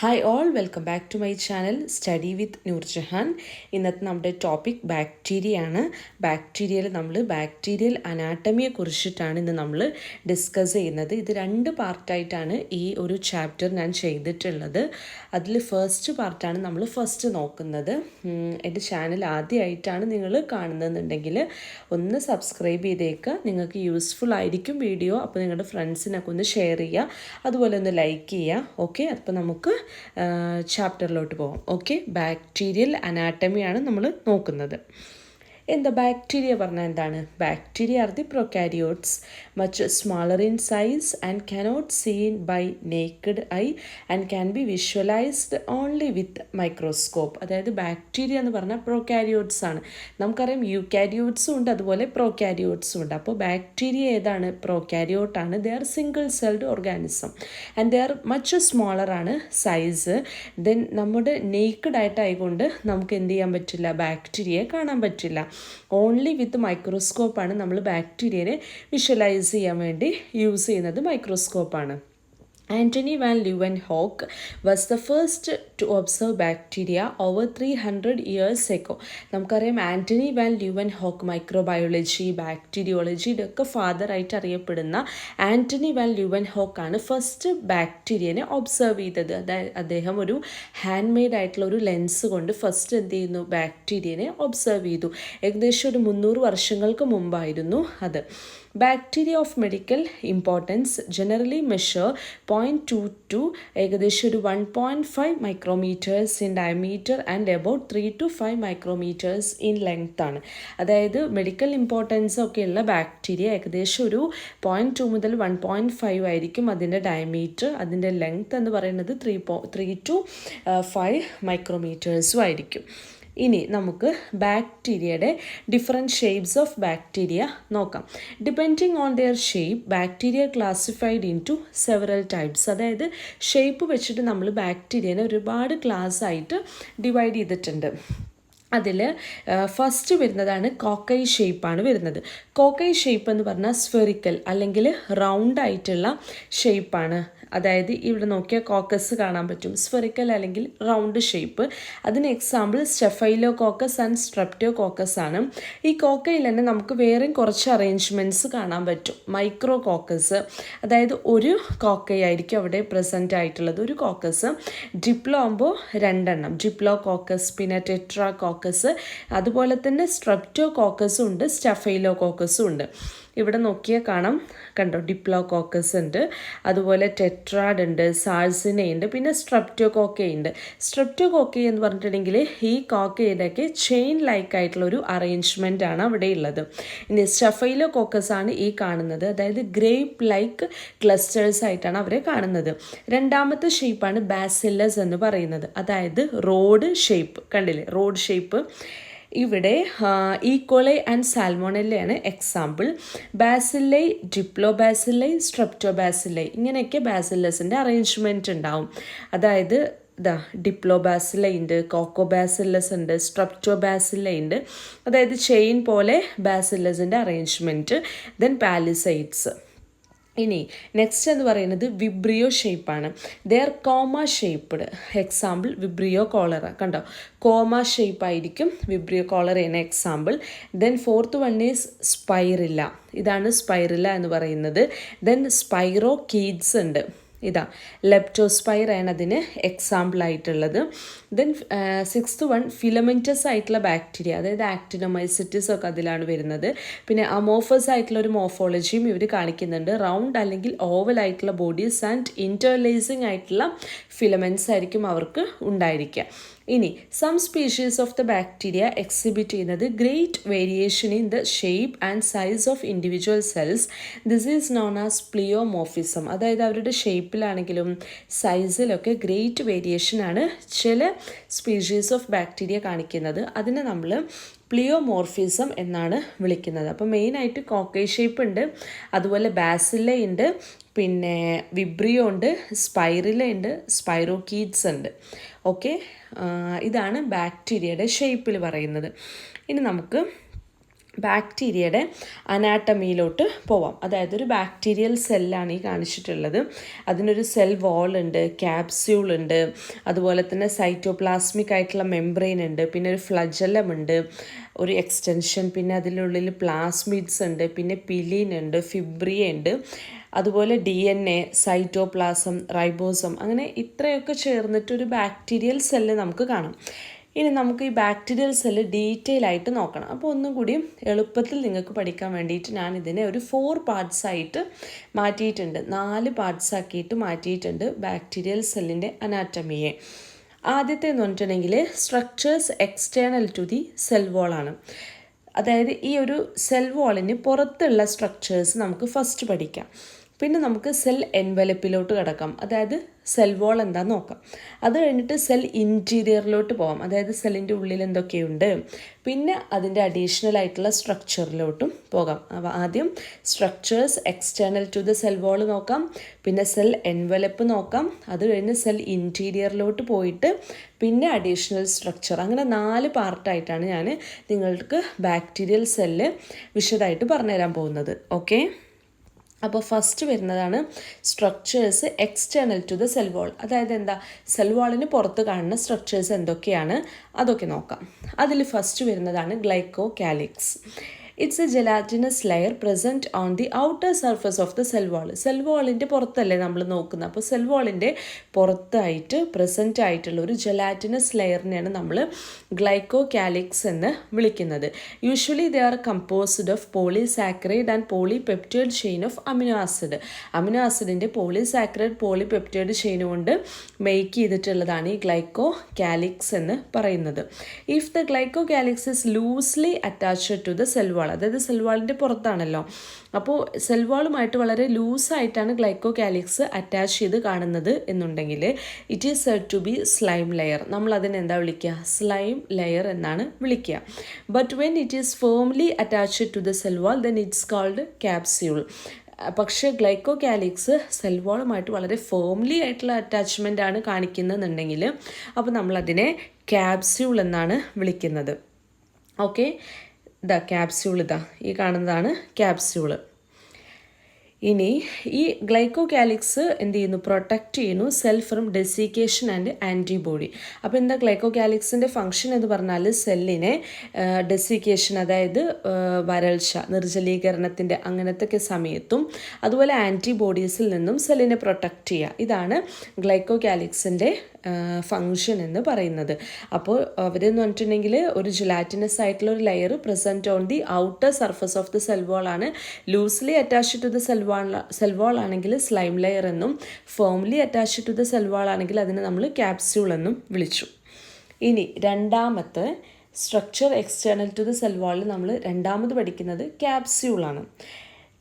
Hi all, welcome back to my channel study with Noorjahan. ഇന്നത്തെ നമ്മുടെ topic bacteria ആണ്. ബാക്ടീരിയയിൽ നമ്മൾ ബാക്ടീരിയൽ അനാട്ടമിയെ കുറിച്ചിട്ടാണ് ഇന്ന് നമ്മൾ ഡിസ്കസ് ചെയ്യുന്നത്. ഇത് 2 പാർട്ടായിട്ടാണ് ഈ ഒരു ചാപ്റ്റർ ഞാൻ ചെയ്തിട്ടുള്ളത്. അതിൽ ഫസ്റ്റ് പാർട്ടാണ് നമ്മൾ ഫസ്റ്റ് നോക്കുന്നത്. എൻ്റെ ചാനൽ ആദ്യമായിട്ടാണ് നിങ്ങൾ കാണുന്നതെന്നുണ്ടെങ്കിൽ ഒന്ന് സബ്സ്ക്രൈബ് ചെയ്തേക്കുക. നിങ്ങൾക്ക് യൂസ്ഫുൾ ആയിരിക്കും വീഡിയോ. അപ്പോൾ നിങ്ങളുടെ ഫ്രണ്ട്സിനൊക്കെ ഒന്ന് ഷെയർ ചെയ്യുക, അതുപോലെ ഒന്ന് ലൈക്ക് ചെയ്യുക. ഓക്കെ, അപ്പോൾ നമുക്ക് ചാപ്റ്ററിലോട്ട് പോകാം. ഓക്കെ, ബാക്ടീരിയൽ അനാട്ടമിയാണ് നമ്മൾ നോക്കുന്നത്. എന്താ ബാക്ടീരിയ പറഞ്ഞാൽ എന്താണ്? Bacteria are the prokaryotes, much smaller in size and cannot seen by naked eye and can be visualized only with microscope. അതായത് ബാക്ടീരിയ എന്ന് പറഞ്ഞാൽ പ്രൊകാരിയോട്സ് ആണ്. നമുക്കറിയാം യൂകാരിയോട്സും ഉണ്ട്, അതുപോലെ പ്രൊകാരിയോട്സും ഉണ്ട്. അപ്പോൾ ബാക്ടീരിയ ഏതാണ്? പ്രൊകാരിയോട്ടാണ്. They are single celled organism and they are much smaller ആണ് സൈസ്. ദെൻ നമ്മുടെ നേക്കഡ് ആയിട്ടായതുകൊണ്ട് നമുക്ക് എന്ത് ചെയ്യാൻ പറ്റില്ല? ബാക്ടീരിയയെ കാണാൻ പറ്റില്ല. ഓൺലി വിത്ത് മൈക്രോസ്കോപ്പാണ് നമ്മൾ ബാക്ടീരിയനെ വിഷ്വലൈസ് ചെയ്യാൻ വേണ്ടി യൂസ് ചെയ്യുന്നത്. മൈക്രോസ്കോപ്പാണ്. Antony van Leeuwenhoek was the first to observe bacteria over 300 years ago. നമുക്കറിയാം ആൻ്റണി വാൻ ല്യൂവൻഹോക്ക് മൈക്രോബയോളജി, ബാക്ടീരിയോളജി ഇതൊക്കെ ഫാദർ ആയിട്ട് അറിയപ്പെടുന്ന ആൻ്റണി വാൻ ല്യൂവൻഹോക്ക് ആണ് ഫസ്റ്റ് ബാക്ടീരിയനെ ഒബ്സർവ് ചെയ്തത്. അതായത് അദ്ദേഹം ഒരു ഹാൻഡ് മെയ്ഡ് ആയിട്ടുള്ള ഒരു ലെൻസ് കൊണ്ട് ഫസ്റ്റ് എന്ത് ചെയ്യുന്നു? ബാക്ടീരിയനെ ഒബ്സർവ് ചെയ്തു. ഏകദേശം ഒരു 300 വർഷങ്ങൾക്ക് മുമ്പായിരുന്നു അത്. Bacteria of medical importance generally measure 0.22 ഏകദേശം ഒരു 1.5 micrometres in diameter and about 3 to 5 micrometres in length ആണ്. അതായത് മെഡിക്കൽ ഇമ്പോർട്ടൻസ് ഒക്കെയുള്ള ബാക്ടീരിയ ഏകദേശം ഒരു 0.2 മുതൽ 1.5 ആയിരിക്കും അതിൻ്റെ ഡയമീറ്റർ. അതിൻ്റെ ലെങ്ത് എന്ന് പറയുന്നത് 3 to 5 മൈക്രോമീറ്റേഴ്സും ആയിരിക്കും. ഇനി നമുക്ക് ബാക്ടീരിയയുടെ ഡിഫറെൻറ്റ് ഷേപ്സ് ഓഫ് ബാക്ടീരിയ നോക്കാം. Depending on their shape bacteria classified into several types. അതായത് ഷേപ്പ് വെച്ചിട്ട് നമ്മൾ ബാക്ടീരിയനെ ഒരുപാട് ക്ലാസ് ആയിട്ട് ഡിവൈഡ് ചെയ്തിട്ടുണ്ട്. അതിൽ ഫസ്റ്റ് വരുന്നതാണ് കോക്കൈ ഷേപ്പാണ് വരുന്നത്. കോക്കൈ ഷേപ്പ് എന്ന് പറഞ്ഞാൽ സ്ഫെറിക്കൽ അല്ലെങ്കിൽ റൗണ്ട് ആയിട്ടുള്ള ഷേപ്പാണ്. അതായത് ഇവിടെ നോക്കിയാൽ കോക്കസ് കാണാൻ പറ്റും, സ്ഫെറിക്കൽ അല്ലെങ്കിൽ റൗണ്ട് ഷേപ്പ്. അതിന് എക്സാമ്പിൾ സ്റ്റെഫൈലോകോക്കസ് ആൻഡ് സ്ട്രെപ്റ്റോകോക്കസ് ആണ്. ഈ കോക്കയിൽ തന്നെ നമുക്ക് വേറെയും കുറച്ച് അറേഞ്ച്മെൻറ്റ്സ് കാണാൻ പറ്റും. മൈക്രോ കോക്കസ്, അതായത് ഒരു കോക്കയായിരിക്കും അവിടെ പ്രസൻറ്റ് ആയിട്ടുള്ളത്, ഒരു കോക്കസ്. ഡിപ്ലോ ആകുമ്പോൾ 2 എണ്ണം, ഡിപ്ലോ കോക്കസ്, പിന്നെ ടെട്രാ കോക്കസ്, അതുപോലെ തന്നെ സ്ട്രെപ്റ്റോകോക്കസും ഉണ്ട്, സ്റ്റെഫൈലോകോക്കസും ഉണ്ട്. ഇവിടെ നോക്കിയാൽ കാണാം, കണ്ടോ, ഡിപ്ലോകോക്കസ് ഉണ്ട്, അതുപോലെ ടെട്രാഡ് ഉണ്ട്, സാൾസിന ഉണ്ട്, പിന്നെ സ്ട്രെപ്റ്റോകോക്ക ഉണ്ട്. സ്ട്രെപ്റ്റോകോക്ക എന്ന് പറഞ്ഞിട്ടുണ്ടെങ്കിൽ ഈ കോക്കയുടെയൊക്കെ ചെയിൻ ലൈക്ക് ആയിട്ടുള്ള ഒരു അറേഞ്ച്മെൻ്റ് ആണ് അവിടെ ഉള്ളത്. ഇനി സ്റ്റെഫൈലോകോക്കസ് ആണ് ഈ കാണുന്നത്, അതായത് ഗ്രേപ്പ് ലൈക്ക് ക്ലസ്റ്റേഴ്സ് ആയിട്ടാണ് അവരെ കാണുന്നത്. രണ്ടാമത്തെ ഷേപ്പാണ് ബാസില്ലസ് എന്ന് പറയുന്നത്, അതായത് റോഡ് ഷേപ്പ്. കണ്ടില്ലേ, റോഡ് ഷേപ്പ്. ഇവിടെ ഈക്കോളൈ ആൻഡ് സാൽമോണെല്ലയാണ് എക്സാമ്പിൾ. ബാസില്ലൈ, ഡിപ്ലോബാസില്ലൈ, സ്ട്രെപ്റ്റോബാസില്ലൈ, ഇങ്ങനെയൊക്കെ ബാസില്ലസിൻ്റെ അറേഞ്ച്മെൻറ്റ് ഉണ്ടാവും. അതായത് ഡിപ്ലോബാസില്ല ഉണ്ട്, കോക്കോബാസില്ലസ് ഉണ്ട്, സ്ട്രെപ്റ്റോബാസില്ല ഉണ്ട്. അതായത് ചെയിൻ പോലെ ബാസില്ലസിൻ്റെ അറേഞ്ച്മെൻറ്റ്. ദെൻ പാലിസൈഡ്സ്. ഇനി നെക്സ്റ്റ് എന്ന് പറയുന്നത് വിബ്രിയോ ഷേപ്പാണ്. They are comma shaped. Example vibrio cholera. കണ്ടോ, കോമ ഷേപ്പ് ആയിരിക്കും വിബ്രിയോ കോളറയാണ് example. Then fourth one is spirilla. ഇതാണ് സ്പൈറില്ല എന്ന് പറയുന്നത്. ദെൻ സ്പൈറോ കീഡ്സ് ഉണ്ട്. ഇതാ ലെപ്റ്റോസ്പൈർ ആണ് അതിന് എക്സാമ്പിൾ ആയിട്ടുള്ളത്. ദെൻ സിക്സ്ത് വൺ ഫിലമെൻറ്റസ് ആയിട്ടുള്ള ബാക്ടീരിയ, അതായത് ആക്ടിനോമൈസിറ്റിസ് ഒക്കെ അതിലാണ് വരുന്നത്. പിന്നെ അമോഫസ് ആയിട്ടുള്ള ഒരു മോഫോളജിയും ഇവർ കാണിക്കുന്നുണ്ട്. റൗണ്ട് അല്ലെങ്കിൽ ഓവൽ ആയിട്ടുള്ള ബോഡീസ് ആൻഡ് ഇൻ്റർലേസിങ് ആയിട്ടുള്ള ഫിലമെൻറ്റ്സ് ആയിരിക്കും അവർക്ക് ഉണ്ടായിരിക്കുക. ഇനി some species of the bacteria exhibit ചെയ്യുന്നത് great variation in the shape and size of individual cells. This is known as pleomorphism. അതായത് അവരുടെ ഷേപ്പിലാണെങ്കിലും സൈസിലൊക്കെ ഗ്രേറ്റ് വേരിയേഷൻ ആണ് ചില സ്പീഷീസ് ഓഫ് ബാക്ടീരിയ കാണിക്കുന്നത്. അതിനെ നമ്മൾ പ്ലിയോമോർഫിസം എന്നാണ് വിളിക്കുന്നത്. അപ്പോൾ മെയിനായിട്ട് കോക്കൈ ഷേപ്പ് ഉണ്ട്, അതുപോലെ ബാസില്ല ഉണ്ട്, പിന്നെ വിബ്രിയോ ഉണ്ട്, സ്പൈറില ഉണ്ട്, സ്പൈറോകീഡ്സ് ഉണ്ട്. ഓക്കെ, ഇതാണ് ബാക്ടീരിയയുടെ ഷേപ്പിൽ പറയുന്നത്. ഇനി നമുക്ക് ബാക്ടീരിയയുടെ അനാട്ടമിയിലോട്ട് പോവാം. അതായത് ഒരു ബാക്ടീരിയൽ സെല്ലാണ് ഈ കാണിച്ചിട്ടുള്ളത്. അതിനൊരു സെൽ വാൾ ഉണ്ട്, ക്യാപ്സ്യൂൾ ഉണ്ട്, അതുപോലെ തന്നെ സൈറ്റോപ്ലാസ്മിക് ആയിട്ടുള്ള മെംബ്രെയിൻ ഉണ്ട്, പിന്നെ ഒരു ഫ്ലജല്ലം ഉണ്ട്, ഒരു എക്സ്റ്റൻഷൻ, പിന്നെ അതിനുള്ളിൽ പ്ലാസ്മിഡ്സ് ഉണ്ട്, പിന്നെ പിലിൻ ഉണ്ട്, ഫിബ്രിയ ഉണ്ട്, അതുപോലെ DNA, സൈറ്റോപ്ലാസം, റൈബോസം, അങ്ങനെ ഇത്രയൊക്കെ ചേർന്നിട്ടൊരു ബാക്ടീരിയൽ സെല്ല് നമുക്ക് കാണാം. ഇനി നമുക്ക് ഈ ബാക്ടീരിയൽ സെല്ല് ഡീറ്റെയിൽ ആയിട്ട് നോക്കണം. അപ്പോൾ ഒന്നും കൂടി എളുപ്പത്തിൽ നിങ്ങൾക്ക് പഠിക്കാൻ വേണ്ടിയിട്ട് ഞാൻ ഇതിനെ ഒരു 4 പാർട്സ് ആയിട്ട് മാറ്റിയിട്ടുണ്ട്, 4 പാർട്സ് ആക്കിയിട്ട് മാറ്റിയിട്ടുണ്ട് ബാക്ടീരിയൽ സെല്ലിൻ്റെ അനാറ്റമിയെ. ആദ്യത്തെ എന്ന് പറഞ്ഞിട്ടുണ്ടെങ്കിൽ structures external to the cell വോളാണ്. അതായത് ഈ ഒരു സെൽ വോളിന് പുറത്തുള്ള സ്ട്രക്ചേഴ്സ് നമുക്ക് ഫസ്റ്റ് പഠിക്കാം. പിന്നെ നമുക്ക് സെൽ എൻവലപ്പിലോട്ട് കിടക്കാം, അതായത് സെൽ വോൾ എന്താണെന്ന് നോക്കാം. അത് കഴിഞ്ഞിട്ട് സെൽ ഇൻറ്റീരിയറിലോട്ട് പോകാം, അതായത് സെല്ലിൻ്റെ ഉള്ളിൽ എന്തൊക്കെയുണ്ട്, പിന്നെ അതിൻ്റെ അഡീഷണൽ ആയിട്ടുള്ള സ്ട്രക്ചറിലോട്ടും പോകാം. അപ്പോൾ ആദ്യം structures external to the cell wall നോക്കാം, പിന്നെ സെൽ എൻവലപ്പ് നോക്കാം, അത് കഴിഞ്ഞ് സെൽ ഇൻറ്റീരിയറിലോട്ട് പോയിട്ട് പിന്നെ അഡീഷണൽ സ്ട്രക്ചർ, അങ്ങനെ 4 പാർട്ടായിട്ടാണ് ഞാൻ നിങ്ങൾക്ക് ബാക്ടീരിയൽ സെല്ല് വിശദമായിട്ട് പറഞ്ഞുതരാൻ പോകുന്നത്. ഓക്കെ, അപ്പോൾ ഫസ്റ്റ് വരുന്നതാണ് structures external to the cell wall. അതായത് എന്താ, സെൽ വാളിന് പുറത്ത് കാണുന്ന സ്ട്രക്ചേഴ്സ് എന്തൊക്കെയാണ് അതൊക്കെ നോക്കാം. അതിൽ ഫസ്റ്റ് വരുന്നതാണ് glycocalyx. It's a gelatinous layer present on the outer surface of the cell wall. Cell വാളിൻ്റെ പുറത്തല്ലേ നമ്മൾ നോക്കുന്നത്, അപ്പോൾ സെൽ വാളിൻ്റെ പുറത്തായിട്ട് പ്രസൻറ്റ് ആയിട്ടുള്ള ഒരു ജെലാറ്റിനസ് ലെയറിനെയാണ് നമ്മൾ ഗ്ലൈക്കോ കാലിക്സ് എന്ന് വിളിക്കുന്നത്. Usually they are composed of polysaccharide and polypeptide chain of amino acid. Amino ആസിഡിൻ്റെ പോളിസാക്കറൈഡ് പോളിപെപ്റ്റൈഡ് ചെയിൻ കൊണ്ട് മേക്ക് ചെയ്തിട്ടുള്ളതാണ് ഈ ഗ്ലൈക്കോ കാലിക്സ് എന്ന് പറയുന്നത്. If the glycocalyx is loosely attached to the cell wall, അതായത് cell വാളിൻ്റെ പുറത്താണല്ലോ, അപ്പോൾ cell വാളുമായിട്ട് വളരെ ലൂസായിട്ടാണ് ഗ്ലൈക്കോ കാലിക്സ് അറ്റാച്ച് ചെയ്ത് കാണുന്നത് എന്നുണ്ടെങ്കിൽ it is said to be slime layer. നമ്മൾ അതിനെ എന്താ വിളിക്കുക, സ്ലൈം ലെയർ എന്നാണ് വിളിക്കുക. But when it is firmly attached to the cell wall then it's called capsule. പക്ഷേ ഗ്ലൈക്കോ കാലിക്സ് സെൽ വാളുമായിട്ട് വളരെ ഫേംലി ആയിട്ടുള്ള അറ്റാച്ച്മെൻ്റ് ആണ് കാണിക്കുന്നതെന്നുണ്ടെങ്കിൽ അപ്പോൾ നമ്മളതിനെ ക്യാപ്സ്യൂൾ എന്നാണ് വിളിക്കുന്നത്. ഓക്കെ, ഇതാ ക്യാപ്സ്യൂൾ, ഇതാ ഈ കാണുന്നതാണ് ക്യാപ്സ്യൂള്. ഇനി ഈ ഗ്ലൈക്കോ കാലിക്സ് എന്ത് ചെയ്യുന്നു, പ്രൊട്ടക്റ്റ് ചെയ്യുന്നു cell from desiccation and antibody. അപ്പോൾ എന്താ ഗ്ലൈക്കോ കാലിക്സിൻ്റെ ഫംഗ്ഷൻ എന്ന് പറഞ്ഞാൽ സെല്ലിനെ ഡെസിക്കേഷൻ, അതായത് വരൾച്ച, നിർജ്ജലീകരണത്തിൻ്റെ അങ്ങനത്തെ സമയത്തും അതുപോലെ ആൻറ്റിബോഡീസിൽ നിന്നും സെല്ലിനെ പ്രൊട്ടക്റ്റ് ചെയ്യുക. ഇതാണ് ഗ്ലൈക്കോ കാലിക്സിൻ്റെ ഫങ്ഷൻ എന്ന് പറയുന്നത്. അപ്പോൾ അവരെന്ന് പറഞ്ഞിട്ടുണ്ടെങ്കിൽ ഒരു ജെലാറ്റിനസ് ആയിട്ടുള്ള ഒരു layer present on the outer surface of the cell wall ആണ്. Loosely attached to the cell wall ആണെങ്കിൽ സ്ലൈം ലെയർ എന്നും, firmly attached to the cell wall ആണെങ്കിൽ അതിനെ നമ്മൾ ക്യാപ്സ്യൂൾ എന്നും വിളിച്ചു. ഇനി രണ്ടാമത്തെ structure external to the cell വാളിൽ നമ്മൾ രണ്ടാമത് പഠിക്കുന്നത് ക്യാപ്സ്യൂളാണ്.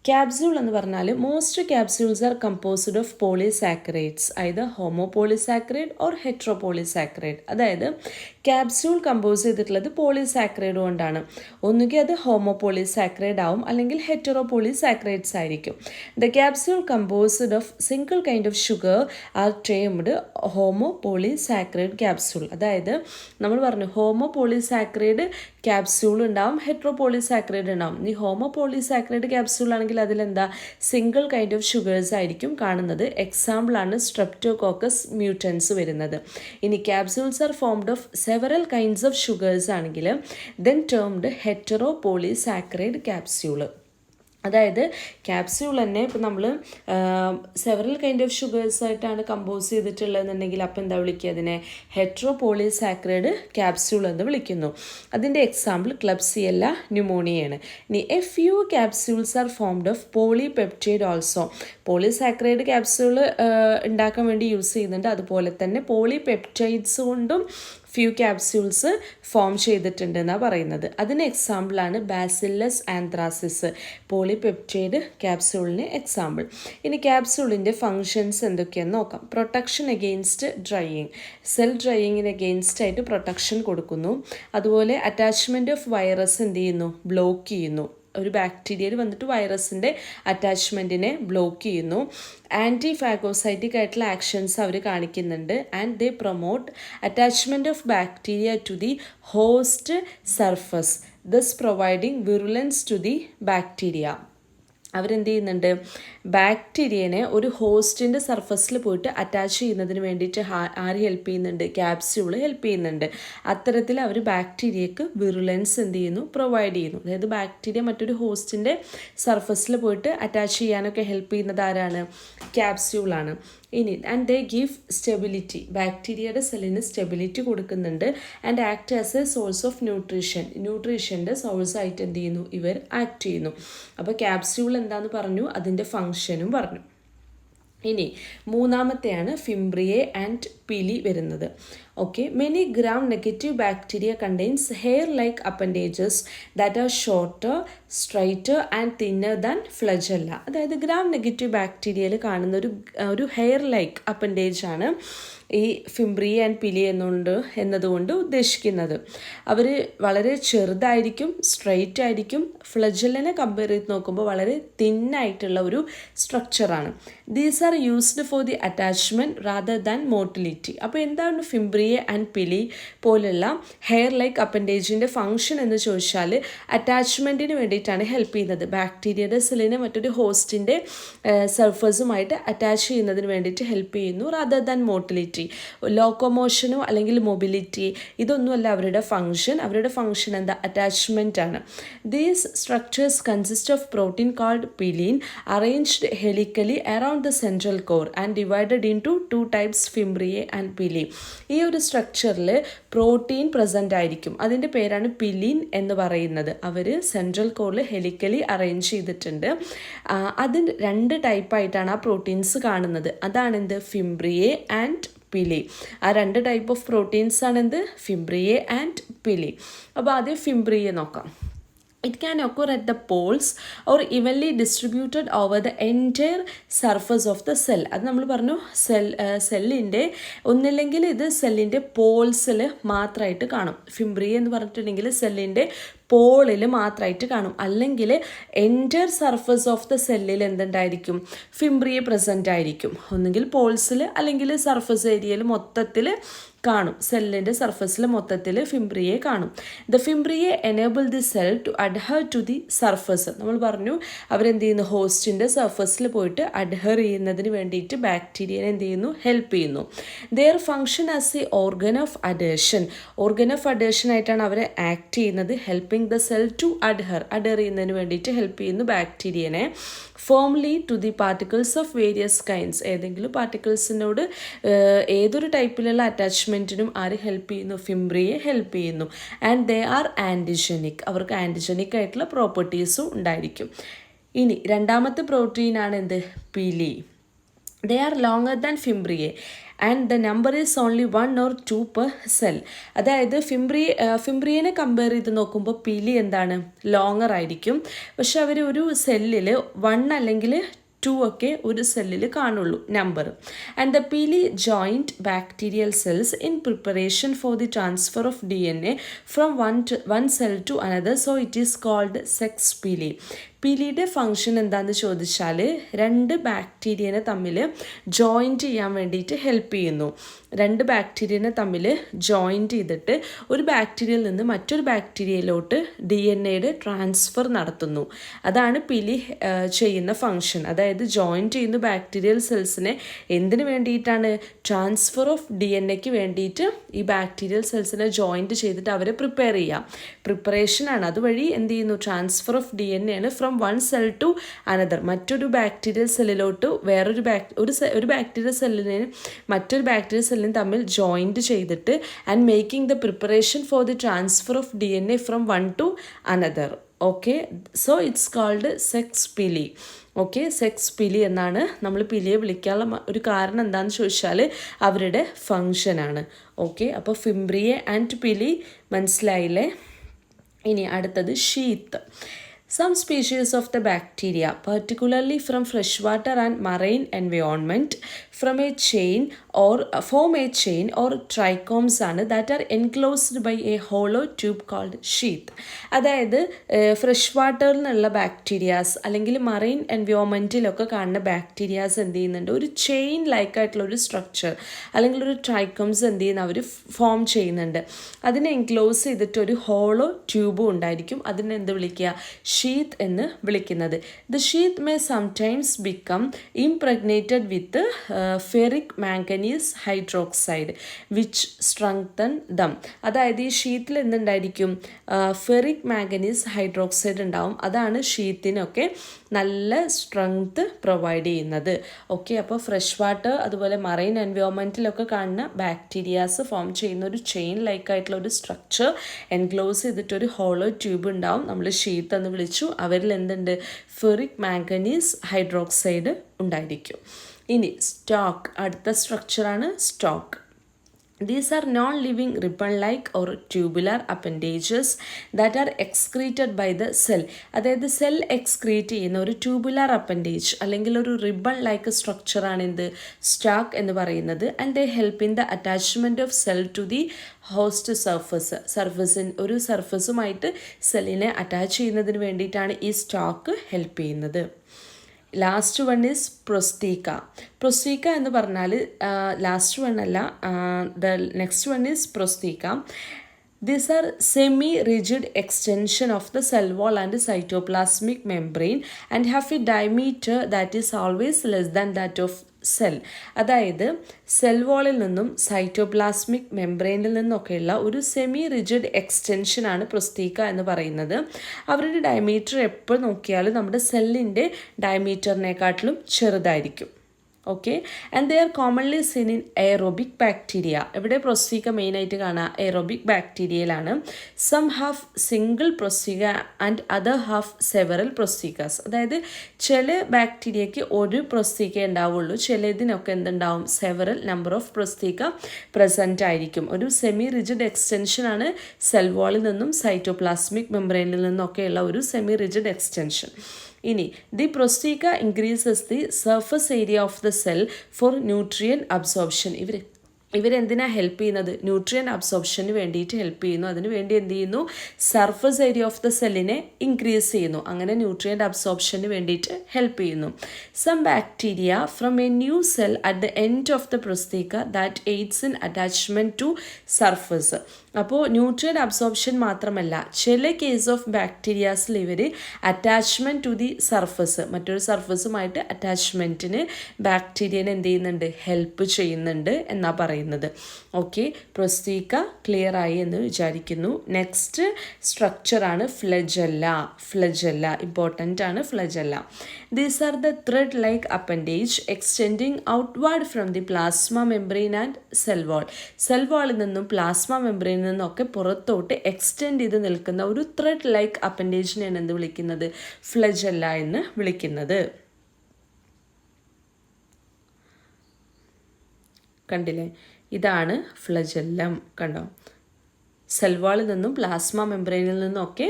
ക്യാപ്സ്യൂൾ എന്ന് പറഞ്ഞാൽ most capsules are composed of polysaccharides, either homopolysaccharide or heteropolysaccharide. അതായത് ക്യാപ്സ്യൂൾ കമ്പോസ് ചെയ്തിട്ടുള്ളത് പോളിസാക്കറൈഡ് കൊണ്ടാണ്. ഒന്നുകിൽ അത് ഹോമോപോളിസാക്കറൈഡ് ആവും, അല്ലെങ്കിൽ ഹെറ്ററോപോളിസാക്കറൈഡ്സ് ആയിരിക്കും. The capsule composed of single kind of sugar are termed homopolysaccharide capsule. അതായത് നമ്മൾ പറഞ്ഞു ഹോമോപോളിസാക്കറൈഡ് ക്യാപ്സ്യൂൾ ഉണ്ടാവും, ഹെട്രോപോളിസാക്കറൈഡ് ഉണ്ടാവും. ഈ ഹോമോപോളിസാക്കറൈഡ് ക്യാപ്സ്യൂൾ ആണെങ്കിൽ അതിലെന്താ സിംഗിൾ കൈൻഡ് ഓഫ് ഷുഗേഴ്സ് ആയിരിക്കും കാണുന്നത്. എക്സാമ്പിളാണ് സ്ട്രെപ്റ്റോകോക്കസ് മ്യൂട്ടൻസ് വരുന്നത്. ഇനി capsules are formed of several kinds of sugars ആണെങ്കിൽ ദെൻ ടേംഡ് ഹെറ്ററോപോളിസാക്കറൈഡ് ക്യാപ്സ്യൂൾ. അതായത് ക്യാപ്സ്യൂൾ തന്നെ ഇപ്പോൾ നമ്മൾ സെവറൽ കൈൻഡ് ഓഫ് ഷുഗേഴ്സ് ആയിട്ടാണ് കമ്പോസ് ചെയ്തിട്ടുള്ളതെന്നുണ്ടെങ്കിൽ അപ്പോൾ എന്താ വിളിക്കുക, അതിനെ ഹെട്രോപോളിസാക്കറൈഡ് ക്യാപ്സ്യൂൾ എന്ന് വിളിക്കുന്നു. അതിൻ്റെ എക്സാമ്പിൾ ക്ലബ്സിയെല്ല ന്യൂമോണിയയാണ്. ഇനി A few capsules are formed of polypeptide also. Polysaccharide capsule ഉണ്ടാക്കാൻ വേണ്ടി യൂസ് ചെയ്യുന്നുണ്ട്, അതുപോലെ തന്നെ പോളിപെപ്റ്റൈഡ്സ് കൊണ്ടും ഫ്യൂ ക്യാപ്സ്യൂൾസ് ഫോം ചെയ്തിട്ടുണ്ട് എന്നാണ് പറയുന്നത്. അതിന് എക്സാമ്പിളാണ് ബാസില്ലസ് ആന്ത്രാസിസ്, പോളിപെപ്റ്റൈഡ് ക്യാപ്സ്യൂളിന് എക്സാമ്പിൾ. ഇനി ക്യാപ്സ്യൂളിൻ്റെ ഫങ്ഷൻസ് എന്തൊക്കെയാണെന്ന് നോക്കാം. പ്രൊട്ടക്ഷൻ അഗെയിൻസ്റ്റ് ഡ്രൈയിങ്, സെൽ ഡ്രൈയിങ്ങിന് അഗെയിൻസ്റ്റ് ആയിട്ട് പ്രൊട്ടക്ഷൻ കൊടുക്കുന്നു. അതുപോലെ അറ്റാച്ച്മെൻറ്റ് ഓഫ് വൈറസ് എന്ത് ചെയ്യുന്നു, ബ്ലോക്ക് ചെയ്യുന്നു. ഒരു ബാക്ടീരിയയിൽ വന്നിട്ട് വൈറസിൻ്റെ അറ്റാച്ച്മെൻറ്റിനെ ബ്ലോക്ക് ചെയ്യുന്നു. ആൻറ്റി ഫാഗോസൈറ്റിക് ആയിട്ടുള്ള ആക്ഷൻസ് അവർ കാണിക്കുന്നുണ്ട്. And they promote attachment of bacteria to the host surface. thus providing virulence to the bacteria. അവരെന്ത് ചെയ്യുന്നുണ്ട്, ബാക്ടീരിയനെ ഒരു ഹോസ്റ്റിൻ്റെ സർഫസിൽ പോയിട്ട് അറ്റാച്ച് ചെയ്യുന്നതിന് വേണ്ടിയിട്ട് ആര് ഹെൽപ്പ് ചെയ്യുന്നുണ്ട്, ക്യാപ്സ്യൂൾ ഹെൽപ്പ് ചെയ്യുന്നുണ്ട്. അത്തരത്തിൽ അവർ ബാക്ടീരിയക്ക് വിറുലൻസ് എന്ത് ചെയ്യുന്നു, പ്രൊവൈഡ് ചെയ്യുന്നു. അതായത് ബാക്ടീരിയ മറ്റൊരു ഹോസ്റ്റിൻ്റെ സർഫസിൽ പോയിട്ട് അറ്റാച്ച് ചെയ്യാനൊക്കെ ഹെൽപ്പ് ചെയ്യുന്നത് ആരാണ്, ക്യാപ്സ്യൂളാണ്. ഇനി ആൻഡ് ദേ ഗീവ് സ്റ്റെബിലിറ്റി, ബാക്ടീരിയയുടെ സെല്ലിന് സ്റ്റെബിലിറ്റി കൊടുക്കുന്നുണ്ട്. And act as a source of ന്യൂട്രീഷൻ്റെ സോഴ്സായിട്ട് എന്ത് ചെയ്യുന്നു, ഇവർ ആക്ട് ചെയ്യുന്നു. അപ്പോൾ ക്യാപ്സ്യൂൾ എന്താണെന്ന് പറഞ്ഞു, അതിൻ്റെ ഫങ്ഷനും പറഞ്ഞു. ഇനി മൂന്നാമത്തെയാണ് ഫിംബ്രിയെ ആൻഡ് പിലി വരുന്നത്. Okay, many gram negative bacteria contains hair like appendages that are shorter, straighter and thinner than flagella. അതായത് ഗ്രാം നെഗറ്റീവ് ബാക്ടീരിയയിൽ കാണുന്ന ഒരു ഹെയർ ലൈക്ക് അപ്പൻഡേജ് ആണ് ഈ ഫിംബ്രിയ ആൻഡ് പിലി എന്നതുകൊണ്ട് ഉദ്ദേശിക്കുന്നത്. അവർ വളരെ ചെറുതായിരിക്കും, സ്ട്രൈറ്റ് ആയിരിക്കും. ഫ്ലജല്ലിനെ കമ്പയർ ചെയ്ത് നോക്കുമ്പോൾ വളരെ തിന്നായിട്ടുള്ള ഒരു സ്ട്രക്ചറാണ്. These are used for the attachment rather than motility. അപ്പോൾ എന്താണ് ഫിംബ്രിയ ആൻഡ് പിലി പോലുള്ള ഹെയർ ലൈക്ക് അപ്പൻഡേജിൻ്റെ ഫങ്ഷൻ എന്ന് ചോദിച്ചാൽ അറ്റാച്ച്മെൻറ്റിന് വേണ്ടിയിട്ടാണ് ഹെൽപ്പ് ചെയ്യുന്നത്. ബാക്ടീരിയയുടെ സെല്ലിനെ മറ്റൊരു ഹോസ്റ്റിൻ്റെ സർഫസുമായിട്ട് അറ്റാച്ച് ചെയ്യുന്നതിന് വേണ്ടിയിട്ട് ഹെൽപ്പ് ചെയ്യുന്നു, റാദർ ദാൻ മോട്ടിലിറ്റി. ലോക്കോമോഷനോ അല്ലെങ്കിൽ മൊബിലിറ്റി ഇതൊന്നുമല്ല അവരുടെ ഫങ്ഷൻ. അവരുടെ ഫങ്ഷൻ എന്താ, അറ്റാച്ച്മെൻ്റ് ആണ്. These structures consist of protein called pilin arranged helically around the central core and divided in two types fimbriae and pili. ഈ ഒരു സ്ട്രക്ചറിൽ പ്രോട്ടീൻ പ്രസൻ്റ് ആയിരിക്കും. അതിൻ്റെ പേരാണ് പിലീൻ എന്ന് പറയുന്നത്. അവർ സെൻട്രൽ കോറിൽ ഹെലിക്കലി അറേഞ്ച് ചെയ്തിട്ടുണ്ട്. അതിന് 2 ടൈപ്പായിട്ടാണ് ആ പ്രോട്ടീൻസ് കാണുന്നത്. അതാണെന്ത്, ഫിംബ്രിയെ ആൻഡ് പിലി. ആ 2 ടൈപ്പ് ഓഫ് പ്രോട്ടീൻസ് ആണെന്ത്, ഫിംബ്രിയെ ആൻഡ് പിലി. അപ്പോൾ ആദ്യം ഫിംബ്രിയെ നോക്കാം. It can occur at the poles or evenly distributed over the entire surface of the cell. അത് നമ്മൾ പറഞ്ഞു, സെല്ലിൻ്റെ ഒന്നില്ലെങ്കിൽ ഇത് സെല്ലിൻ്റെ പോൾസിൽ മാത്രമായിട്ട് കാണും. ഫിംബ്രിയ എന്ന് പറഞ്ഞിട്ടുണ്ടെങ്കിൽ സെല്ലിൻ്റെ പോളിൽ മാത്രമായിട്ട് കാണും. അല്ലെങ്കിൽ എൻറ്റയർ സർഫസ് ഓഫ് ദ സെല്ലിൽ എന്തുണ്ടായിരിക്കും, ഫിംബ്രിയ പ്രസൻ്റ് ആയിരിക്കും. ഒന്നുകിൽ പോൾസിൽ അല്ലെങ്കിൽ സർഫസ് ഏരിയയിൽ മൊത്തത്തിൽ കാണും. സെല്ലിൻ്റെ സർഫസിൽ മൊത്തത്തിൽ ഫിംബ്രിയെ കാണും. The fimbriae enable the cell to adhere to the surface. നമ്മൾ പറഞ്ഞു അവരെന്ത് ചെയ്യുന്നു, ഹോസ്റ്റിൻ്റെ സർഫസിൽ പോയിട്ട് അഡ്ഹർ ചെയ്യുന്നതിന് വേണ്ടിയിട്ട് ബാക്ടീരിയനെ എന്ത് ചെയ്യുന്നു, ഹെൽപ്പ് ചെയ്യുന്നു. Their function as an organ of adhesion. Organ of adhesion ആയിട്ടാണ് അവർ ആക്ട് ചെയ്യുന്നത്. Helping the cell to adhere ചെയ്യുന്നതിന് വേണ്ടിയിട്ട് ഹെൽപ്പ് ചെയ്യുന്നു ബാക്ടീരിയനെ. Firmly to the particles of various kinds. ഏതെങ്കിലും പാർട്ടിക്കിൾസിനോട് ഏതൊരു ടൈപ്പിലുള്ള അറ്റാച്ച്മെൻറ്റിനും ആര് ഹെൽപ്പ് ചെയ്യുന്നു, ഫിംബ്രിയെ ഹെൽപ്പ് ചെയ്യുന്നു. And they are antigenic. അവർക്ക് ആൻറ്റിജനിക് ആയിട്ടുള്ള പ്രോപ്പർട്ടീസും ഉണ്ടായിരിക്കും. ഇനി രണ്ടാമത്തെ പ്രോട്ടീനാണ് എന്ത്, pili. They are longer than fimbriae and the number is only 1 or 2 per cell. അതായത് ഫിംബ്രിയനെ കമ്പയർ ചെയ്ത് നോക്കുമ്പോൾ പിലി എന്താണ്, ലോങ്ങർ ആയിരിക്കും. പക്ഷെ അവർ ഒരു സെല്ലിൽ 1 അല്ലെങ്കിൽ 2 ഒക്കെ ഒരു സെല്ലിൽ കാണുള്ളൂ number. And the pili joint bacterial cells in preparation for the transfer of DNA from one cell to another. So it is called sex pili. പിലിയുടെ ഫങ്ഷൻ എന്താണെന്ന് ചോദിച്ചാൽ 2 ബാക്ടീരിയനെ തമ്മിൽ ജോയിൻറ്റ് ചെയ്യാൻ വേണ്ടിയിട്ട് ഹെൽപ്പ് ചെയ്യുന്നു. 2 ബാക്ടീരിയനെ തമ്മിൽ ജോയിൻറ്റ് ചെയ്തിട്ട് ഒരു ബാക്ടീരിയയിൽ നിന്ന് മറ്റൊരു ബാക്ടീരിയയിലോട്ട് DNA ട്രാൻസ്ഫർ നടത്തുന്നു. അതാണ് പിലി ചെയ്യുന്ന ഫങ്ഷൻ. അതായത് ജോയിൻറ്റ് ചെയ്യുന്ന ബാക്ടീരിയൽ സെൽസിനെ എന്തിനു വേണ്ടിയിട്ടാണ്, ട്രാൻസ്ഫർ ഓഫ് DNAക്ക് വേണ്ടിയിട്ട് ഈ ബാക്ടീരിയൽ സെൽസിനെ ജോയിൻറ്റ് ചെയ്തിട്ട് അവരെ പ്രിപ്പയർ ചെയ്യാം. പ്രിപ്പറേഷനാണ്. അതുവഴി എന്ത് ചെയ്യുന്നു, ട്രാൻസ്ഫർ ഓഫ് DNA ആണ് from one cell to another. മറ്റൊരു ബാക്ടീരിയൽ സെല്ലിലോട്ട് വേറൊരു ബാക്ടീരിയൽ സെല്ലിനെ മറ്റൊരു ബാക്ടീരിയൽ സെല്ലിന് തമ്മിൽ ജോയിൻറ്റ് ചെയ്തിട്ട് and making the preparation for the transfer of DNA from one to another. Okay, so it's called sex pili. Okay, sex pili എന്നാണ് നമ്മൾ പിലിയെ വിളിക്കാനുള്ള ഒരു കാരണം എന്താണെന്ന് ചോദിച്ചാൽ അവരുടെ ഫങ്ഷനാണ്. ഓക്കെ, അപ്പോൾ ഫിംബ്രിയെ ആൻഡ് പിലി മനസ്സിലായില്ലേ. ഇനി അടുത്തത് sheath. Some species of the bacteria, particularly from freshwater and marine environment, form a chain or trichomes ആണ് that are enclosed by a hollow tube called sheath. അതായത് ഫ്രഷ് വാട്ടറിൽ നിന്നുള്ള ബാക്ടീരിയാസ് അല്ലെങ്കിൽ മറൈൻ എൻവയോൺമെൻറ്റിലൊക്കെ കാണുന്ന ബാക്ടീരിയാസ് എന്ത് ചെയ്യുന്നുണ്ട്, ഒരു ചെയിൻ ലൈക്ക് ആയിട്ടുള്ള ഒരു സ്ട്രക്ചർ അല്ലെങ്കിൽ ഒരു ട്രൈക്കോംസ് എന്ത് ചെയ്യുന്ന അവർ ഫോം ചെയ്യുന്നുണ്ട്. അതിനെ എൻക്ലോസ് ചെയ്തിട്ട് ഒരു ഹോളോ ട്യൂബും ഉണ്ടായിരിക്കും. അതിനെ എന്ത് വിളിക്കുക, ഷീത്ത് എന്ന് വിളിക്കുന്നത്. The sheath may sometimes become impregnated with ferric manganese hydroxide which strengthen dum. അതായത് ഈ ഷീത്തിൽ എന്തുണ്ടായിരിക്കും, ഫെറിക് മാംഗനീസ് ഹൈഡ്രോക്സൈഡ് ഉണ്ടാവും. അതാണ് ഷീത്തിനൊക്കെ നല്ല സ്ട്രെങ്ത് പ്രൊവൈഡ് ചെയ്യുന്നത്. ഓക്കെ, അപ്പോൾ ഫ്രഷ് വാട്ടർ അതുപോലെ മറൈൻ എൻവയോൺമെൻറ്റിലൊക്കെ കാണുന്ന ബാക്ടീരിയാസ് ഫോം ചെയ്യുന്ന ഒരു ചെയിൻ ലൈക്ക് ആയിട്ടുള്ള ഒരു സ്ട്രക്ചർ എൻക്ലോസ് ചെയ്തിട്ടൊരു ഹോളോ ട്യൂബ് ഉണ്ടാവും. നമ്മൾ ഷീത്ത് എന്ന് വിളിച്ചു. അവരിൽ എന്തുണ്ട്, ഫെറിക് മാംഗനീസ് ഹൈഡ്രോക്സൈഡ് ഉണ്ടായിരിക്കും. ഇനി സ്റ്റോക്ക്, അടുത്ത സ്ട്രക്ചറാണ് stock. These are non-living ribbon-like or tubular appendages that are excreted by the cell. അതായത് സെൽ എക്സ്ക്രീറ്റ് ചെയ്യുന്ന ഒരു ട്യൂബുലാർ അപ്പൻഡേജ് അല്ലെങ്കിൽ ഒരു റിബൺ ലൈക്ക് സ്ട്രക്ചറാണ് എന്ത്, സ്റ്റാക്ക് എന്ന് പറയുന്നത്. And they help in the attachment of cell to the host ഒരു സർഫസുമായിട്ട് സെല്ലിനെ അറ്റാച്ച് ചെയ്യുന്നതിന് വേണ്ടിയിട്ടാണ് ഈ സ്റ്റാക്ക് ഹെൽപ്പ് ചെയ്യുന്നത്. Last one is prostheca. Prostheca എന്ന് പറഞ്ഞാൽ ലാസ്റ്റ് വൺ അല്ല, the next one is prostheca. These are semi-rigid extension of the cell wall and cytoplasmic membrane and have a diameter that is always less than that of cell. അതായത് cell വാളിൽ നിന്നും cytoplasmic മെംബ്രെയിനിൽ നിന്നൊക്കെയുള്ള ഒരു semi rigid എക്സ്റ്റൻഷനാണ് പ്രൊസ്റ്റീക്ക എന്ന് പറയുന്നത്. അവരുടെ diameter എപ്പോൾ നോക്കിയാലും നമ്മുടെ സെല്ലിൻ്റെ ഡയമീറ്ററിനെക്കാട്ടിലും ചെറുതായിരിക്കും. Okay, and they are commonly seen in aerobic bacteria. ഇവിടെ പ്രൊസ്റ്റീക്ക മെയിനായിട്ട് കാണുക എയറോബിക് ബാക്ടീരിയയിലാണ്. Some have single prostheca and other have several prosthecae. അതായത് ചില ബാക്ടീരിയയ്ക്ക് ഒരു പ്രൊസ്റ്റീക്ക ഉണ്ടാവുള്ളൂ, ചിലതിനൊക്കെ എന്തുണ്ടാവും, several number of prostheca present ആയിരിക്കും. ഒരു സെമി റിജിഡ് എക്സ്റ്റൻഷനാണ് സെൽ വാളിൽ നിന്നും സൈറ്റോപ്ലാസ്മിക് മെംബ്രെയിനിൽ നിന്നൊക്കെയുള്ള ഒരു സെമി റിജിഡ് എക്സ്റ്റൻഷൻ. ഇനി the prostheca increases the surface area of the cell for nutrient absorption. ഇവരെന്തിനാണ് help ചെയ്യുന്നത്, ന്യൂട്രിയൻ അബ്സോർപ്ഷന് വേണ്ടിയിട്ട് ഹെൽപ്പ് ചെയ്യുന്നു. അതിന് വേണ്ടി എന്ത് ചെയ്യുന്നു, സർഫസ് ഏരിയ ഓഫ് ദ സെല്ലിനെ ഇൻക്രീസ് ചെയ്യുന്നു. അങ്ങനെ ന്യൂട്രിയൻ അബ്സോർപ്ഷന് വേണ്ടിയിട്ട് ഹെൽപ്പ് ചെയ്യുന്നു. Some bacteria from a new cell at the end of the prostheca that aids in attachment to surface. അപ്പോൾ ന്യൂട്രിയൻ അബ്സോർപ്ഷൻ മാത്രമല്ല, ചില കേസ് ഓഫ് ബാക്ടീരിയാസിൽ ഇവർ അറ്റാച്ച്മെൻറ്റ് ടു ദി സർഫസ്, മറ്റൊരു സർഫസുമായിട്ട് അറ്റാച്ച്മെൻറ്റിന് ബാക്ടീരിയനെ എന്ത് ചെയ്യുന്നുണ്ട്, ഹെൽപ്പ് ചെയ്യുന്നുണ്ട് എന്നാണ് പറയുന്നത്. ഓക്കെ, പ്രൊസ്റ്റീക്ക ക്ലിയർ ആയി എന്ന് വിചാരിക്കുന്നു. Next സ്ട്രക്ചറാണ് flagella. ഇമ്പോർട്ടൻ്റ് ആണ് flagella. These are the thread like appendage extending outward from the plasma membrane and cell wall. Cell വാളിൽ നിന്നും പ്ലാസ്മ മെംബ്രെയിനിൽ നിന്നൊക്കെ പുറത്തോട്ട് എക്സ്റ്റെൻഡ് ചെയ്ത് നിൽക്കുന്ന ഒരു ത്രെഡ് ലൈക്ക് അപ്പൻഡേജിനെയാണ് എന്ത് വിളിക്കുന്നത്, ഫ്ലജെല്ല എന്ന് വിളിക്കുന്നത്. കണ്ടില്ലേ, ഇതാണ് ഫ്ലജെല്ലം. കണ്ടോ, സെൽവാളിൽ നിന്നും പ്ലാസ്മ മെംബ്രെയിനിൽ നിന്നൊക്കെ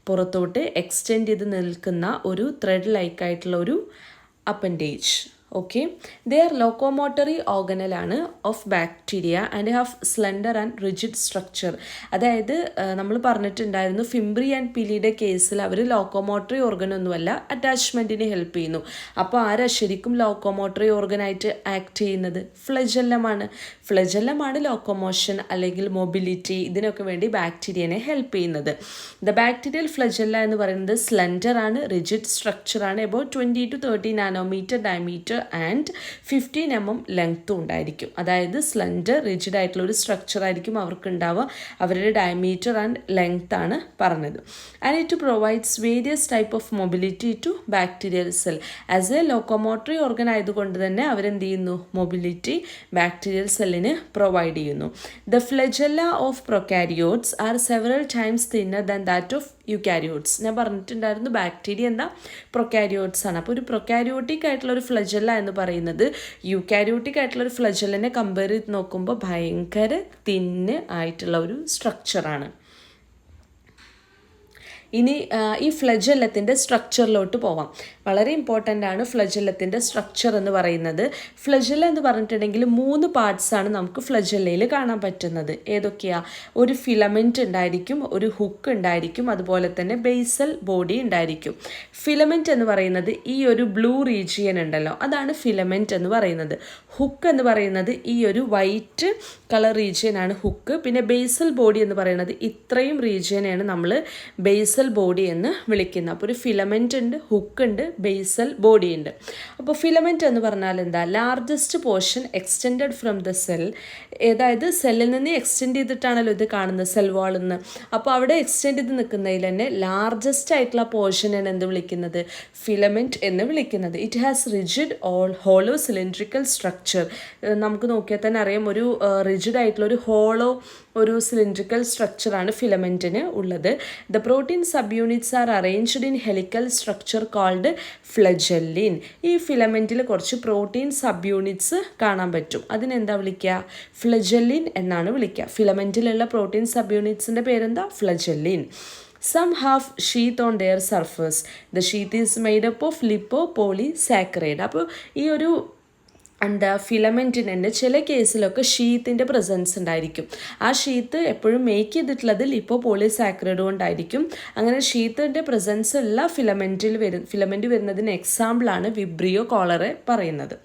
പുറത്തോട്ട് എക്സ്റ്റെൻഡ് ചെയ്ത് നിൽക്കുന്ന ഒരു ത്രെഡ് ലൈക്ക് ആയിട്ടുള്ള ഒരു appendage. Okay, they are locomotory ഓർഗനലാണ് of bacteria and have slender and rigid structure. അതായത് നമ്മൾ പറഞ്ഞിട്ടുണ്ടായിരുന്നു ഫിംബ്രി ആൻഡ് പിലിയുടെ കേസിൽ അവർ ലോക്കോമോട്ടറി ഓർഗനൊന്നുമല്ല, അറ്റാച്ച്മെൻറ്റിന് ഹെൽപ്പ് ചെയ്യുന്നു. അപ്പോൾ ആരാ ശരിക്കും ലോക്കോമോട്ടറി ഓർഗനായിട്ട് ആക്ട് ചെയ്യുന്നത്, ഫ്ലജെല്ലമാണ് ലോക്കോമോഷൻ അല്ലെങ്കിൽ മൊബിലിറ്റി ഇതിനൊക്കെ വേണ്ടി ബാക്ടീരിയനെ ഹെൽപ്പ് ചെയ്യുന്നത്. ദ ബാക്ടീരിയൽ ഫ്ലജെല്ല എന്ന് പറയുന്നത് സ്ലെൻഡർ ആണ്, റിജിഡ് സ്ട്രക്ചറാണ്, about 20 to 30 nanometre diameter and 15 mm ലെങ്ത്തും ഉണ്ടായിരിക്കും. അതായത് സ്ലെൻഡർ റിജിഡ് ആയിട്ടുള്ള ഒരു സ്ട്രക്ചർ ആയിരിക്കും അവർക്ക് ഉണ്ടാവുക. അവരുടെ ഡയമീറ്റർ ആൻഡ് ലെങ്ത് ആണ് പറഞ്ഞത്. And it provides various type of mobility to bacterial cell. As a locomotory organ ആയതുകൊണ്ട് തന്നെ അവരെന്ത് ചെയ്യുന്നു, മൊബിലിറ്റി ബാക്ടീരിയൽ സെല്ലിന് പ്രൊവൈഡ് ചെയ്യുന്നു. The flagella of prokaryotes are several times thinner than that of eukaryotes. ഞാൻ പറഞ്ഞിട്ടുണ്ടായിരുന്നു ബാക്ടീരിയ എന്താ, പ്രൊകാരിയോട്സ് ആണ്. അപ്പോൾ ഒരു പ്രൊകാരിയോട്ടിക് ആയിട്ടുള്ള ഒരു ഫ്ലജെല്ല എന്ന് പറയുന്നത് യുകാരിയോട്ടിക് ആയിട്ടുള്ള ഒരു ഫ്ലജെല്ലിനെ കമ്പയർ ചെയ്ത് നോക്കുമ്പോൾ ഭയങ്കര തിന്ന് ആയിട്ടുള്ള ഒരു സ്ട്രക്ചറാണ്. ഇനി ഈ ഫ്ലജല്ലത്തിൻ്റെ സ്ട്രക്ചറിലോട്ട് പോവാം. വളരെ ഇമ്പോർട്ടൻ്റ് ആണ് ഫ്ലജല്ലത്തിൻ്റെ സ്ട്രക്ചർ എന്ന് പറയുന്നത്. ഫ്ലജല്ല എന്ന് പറഞ്ഞിട്ടുണ്ടെങ്കിൽ 3 പാർട്സാണ് നമുക്ക് ഫ്ലജല്ലയിൽ കാണാൻ പറ്റുന്നത്. ഏതൊക്കെയാ? ഒരു ഫിലമെൻറ്റ് ഉണ്ടായിരിക്കും, ഒരു ഹുക്ക് ഉണ്ടായിരിക്കും, അതുപോലെ തന്നെ ബേസൽ ബോഡി ഉണ്ടായിരിക്കും. ഫിലമെൻറ്റ് എന്ന് പറയുന്നത് ഈ ഒരു ബ്ലൂ റീജിയൻ ഉണ്ടല്ലോ, അതാണ് ഫിലമെൻറ്റ് എന്ന് പറയുന്നത്. ഹുക്ക് എന്ന് പറയുന്നത് ഈ ഒരു വൈറ്റ് കളർ റീജിയൻ ആണ് ഹുക്ക്. പിന്നെ ബേസൽ ബോഡി എന്ന് പറയുന്നത് ഇത്രയും റീജിയനെയാണ് നമ്മൾ ബേസൽ ബോഡി എന്ന് വിളിക്കുന്നത്. അപ്പോൾ ഒരു ഫിലമെൻ്റ് ഉണ്ട്, ഹുക്ക് ഉണ്ട്, ബേസൽ ബോഡി ഉണ്ട്. അപ്പോൾ ഫിലമെൻ്റ് എന്ന് പറഞ്ഞാൽ എന്താ? Largest portion extended from the cell. അതായത് സെല്ലിൽ നിന്ന് എക്സ്റ്റെൻഡ് ചെയ്തിട്ടാണല്ലോ ഇത് കാണുന്നത്, സെൽ വാളിൽ നിന്ന്. അപ്പോൾ അവിടെ എക്സ്റ്റെൻഡ് ചെയ്ത് നിൽക്കുന്നതിൽ തന്നെ ലാർജസ്റ്റ് ആയിട്ടുള്ള പോർഷനാണ് എന്ത് വിളിക്കുന്നത്? ഫിലമെൻറ്റ് എന്ന് വിളിക്കുന്നത്. It has rigid hollow cylindrical structure. നമുക്ക് നോക്കിയാൽ തന്നെ അറിയാം, ഒരു റിജിഡ് ആയിട്ടുള്ള ഒരു സിലിണ്ട്രിക്കൽ സ്ട്രക്ചറാണ് ഫിലമെൻറ്റിന് ഉള്ളത്. The protein sub units are arranged in helical structure called flagellin. ഈ ഫിലമെൻറ്റിൽ കുറച്ച് പ്രോട്ടീൻ സബ് യൂണിറ്റ്സ് കാണാൻ പറ്റും. അതിനെന്താ വിളിക്കുക? ഫ്ലജല്ലിൻ എന്നാണ് വിളിക്കുക. ഫിലമെൻറ്റിലുള്ള പ്രോട്ടീൻ സബ് യൂണിറ്റ്സിൻ്റെ പേരെന്താ? ഫ്ലജല്ലിൻ. Some have sheath on their surface. The sheath is made up of lipopolysaccharide. അപ്പോൾ ഈ ഒരു ഫിലമെൻറ്റിന് തന്നെ ചില കേസിലൊക്കെ ഷീത്തിൻ്റെ പ്രസൻസ് ഉണ്ടായിരിക്കും. ആ ഷീത്ത് എപ്പോഴും മേക്ക് ചെയ്തിട്ടുള്ളത് ലിപ്പോപോളിസാക്കറൈഡ് കൊണ്ടായിരിക്കും. അങ്ങനെ ഷീത്തിൻ്റെ പ്രസൻസ് ഉള്ള ഫിലമെൻറ്റ് വരുന്നതിന് എക്സാമ്പിളാണ് വിബ്രിയോ കോളറെ പറയുന്നത്.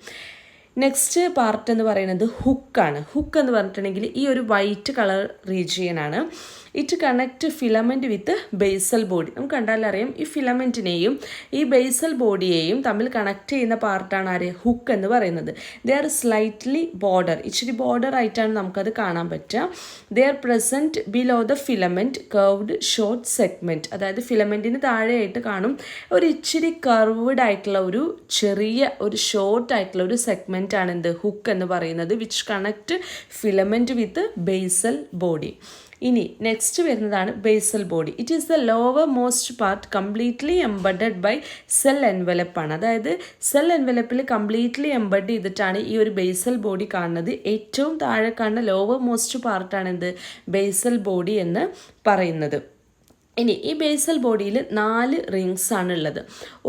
നെക്സ്റ്റ് പാർട്ട് എന്ന് പറയുന്നത് ഹുക്കാണ്. ഹുക്ക് എന്ന് പറഞ്ഞിട്ടുണ്ടെങ്കിൽ ഈ ഒരു വൈറ്റ് കളർ റീജിയനാണ്. It connect filament with basal body. നമുക്ക് കണ്ടാലറിയാം, ഈ ഫിലമെൻറ്റിനെയും ഈ ബേസൽ ബോഡിയെയും തമ്മിൽ കണക്ട് ചെയ്യുന്ന പാർട്ടാണ് ആര്? ഹുക്ക് എന്ന് പറയുന്നത്. ദേ ആർ സ്ലൈറ്റ്ലി ബോർഡർ, ഇച്ചിരി ബോർഡർ ആയിട്ടാണ് നമുക്കത് കാണാൻ പറ്റുക. They are present below the filament curved short segment. അതായത് ഫിലമെൻറ്റിന് താഴെയായിട്ട് കാണും ഒരു ഇച്ചിരി കർവ്ഡ് ആയിട്ടുള്ള ഒരു ചെറിയ ഒരു ഷോർട്ട് ആയിട്ടുള്ള ഒരു സെഗ്മെൻറ്റ് ആണ് എന്ത്? ഹുക്ക് എന്ന് പറയുന്നത്. Which connect filament with basal body. ഇനി നെക്സ്റ്റ് വരുന്നതാണ് basal body. It is the lower most part completely embedded by cell എൻവലപ്പാണ്. അതായത് സെൽ എൻവലപ്പിൽ കംപ്ലീറ്റ്ലി എംബഡ് ചെയ്തിട്ടാണ് ഈ ഒരു ബേസൽ ബോഡി കാണുന്നത്. ഏറ്റവും താഴെ കാണുന്ന ലോവർ മോസ്റ്റ് പാർട്ടാണ് എന്ത്? ബേസൽ ബോഡി എന്ന് പറയുന്നത്. ഇനി ഈ ബേസൽ ബോഡിയിൽ 4 റിങ്സ് ആണ് ഉള്ളത്.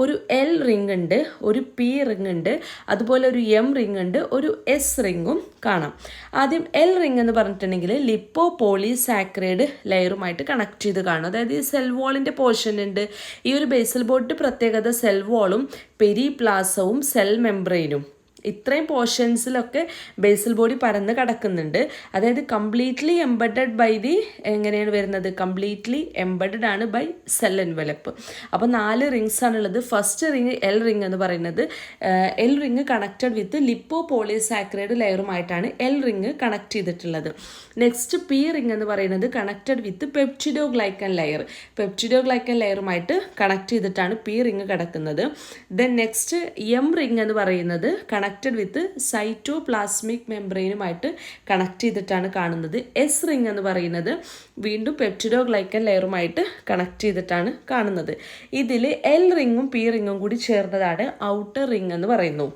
ഒരു എൽ റിങ് ഉണ്ട്, ഒരു പി റിങ് ഉണ്ട്, അതുപോലെ ഒരു എം റിങ് ഉണ്ട്, ഒരു എസ് റിങ്ങും കാണാം. ആദ്യം എൽ റിങ് എന്ന് പറഞ്ഞിട്ടുണ്ടെങ്കിൽ ലിപ്പോപോളിസാക്കറൈഡ് ലെയറുമായിട്ട് കണക്ട് ചെയ്ത് കാണും. അതായത് ഈ സെൽ വാളിൻ്റെ പോർഷൻ ഉണ്ട്. ഈ ഒരു ബേസൽ ബോഡിയുടെ പ്രത്യേകത സെൽ വാളും പെരിപ്ലാസവും സെൽ മെംബ്രെയിനും, ഇത്രയും പോർഷൻസിലൊക്കെ ബേസൽ ബോഡി പരന്ന് കിടക്കുന്നുണ്ട്. അതായത് കംപ്ലീറ്റ്ലി എംബഡഡ് ബൈ എങ്ങനെയാണ് വരുന്നത്? കംപ്ലീറ്റ്ലി എംബഡഡ് ആണ് ബൈ സെൽ എൻവലപ്പ്. അപ്പോൾ 4 റിങ്സ് ആണുള്ളത്. ഫസ്റ്റ് റിങ് എൽ റിങ് എന്ന് പറയുന്നത്, L ring connected with lipopolysaccharide ലെയറുമായിട്ടാണ് എൽ റിങ് കണക്ട് ചെയ്തിട്ടുള്ളത്. നെക്സ്റ്റ് പി റിങ് എന്ന് പറയുന്നത് connected with peptidoglycan layer. Peptidoglycan ലെയറുമായിട്ട് കണക്ട് ചെയ്തിട്ടാണ് പി റിങ് കിടക്കുന്നത്. ദെൻ നെക്സ്റ്റ് എം റിങ് എന്ന് പറയുന്നത് കണക്റ്റഡ് വിത്ത് സൈറ്റോപ്ലാസ്മിക് മെംബ്രെയിനുമായിട്ട് കണക്ട് ചെയ്തിട്ടാണ് കാണുന്നത്. എസ് റിങ് എന്ന് പറയുന്നത് വീണ്ടും പെപ്റ്റിഡോഗ്ലൈക്കൻ ലെയറുമായിട്ട് കണക്ട് ചെയ്തിട്ടാണ് കാണുന്നത്. ഇതിൽ എൽ റിങ്ങും പി റിങ്ങും കൂടി ചേർന്നതാണ് ഔട്ടർ റിങ് എന്ന് പറയുന്നു.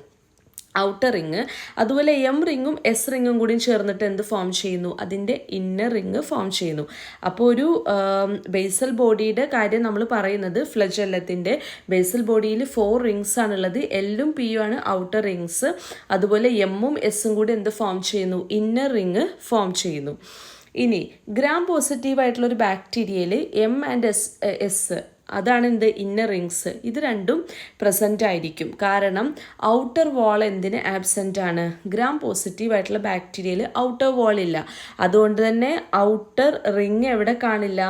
Outer ring. അതുപോലെ എം റിങ്ങും എസ് റിങ്ങും കൂടി ചേർന്നിട്ട് എന്ത് ഫോം ചെയ്യുന്നു? അതിൻ്റെ ഇന്നർ റിങ് ഫോം ചെയ്യുന്നു. അപ്പോൾ ഒരു ബേസൽ ബോഡിയുടെ കാര്യം നമ്മൾ പറയുന്നത്, ഫ്ലജല്ലത്തിൻ്റെ ബേസൽ ബോഡിയിൽ 4 റിങ്സ് ആണുള്ളത്. എല്ലും പിയും ആണ് ഔട്ടർ റിങ്സ്. അതുപോലെ എമ്മും എസും കൂടി എന്ത് ഫോം ചെയ്യുന്നു? ഇന്നർ റിങ് ഫോം ചെയ്യുന്നു. ഇനി ഗ്രാം പോസിറ്റീവ് ആയിട്ടുള്ളൊരു ബാക്ടീരിയയിൽ എം ആൻഡ് എസ് അതാണ് എന്ത്? Inner rings. ഇത് രണ്ടും പ്രസൻ്റ് ആയിരിക്കും. കാരണം ഔട്ടർ വാൾ എന്തിന് ആബ്സെൻ്റ് ആണ്? ഗ്രാം പോസിറ്റീവ് ആയിട്ടുള്ള ബാക്ടീരിയയിൽ ഔട്ടർ വാൾ ഇല്ല. അതുകൊണ്ട് തന്നെ ഔട്ടർ റിങ് എവിടെ കാണില്ല?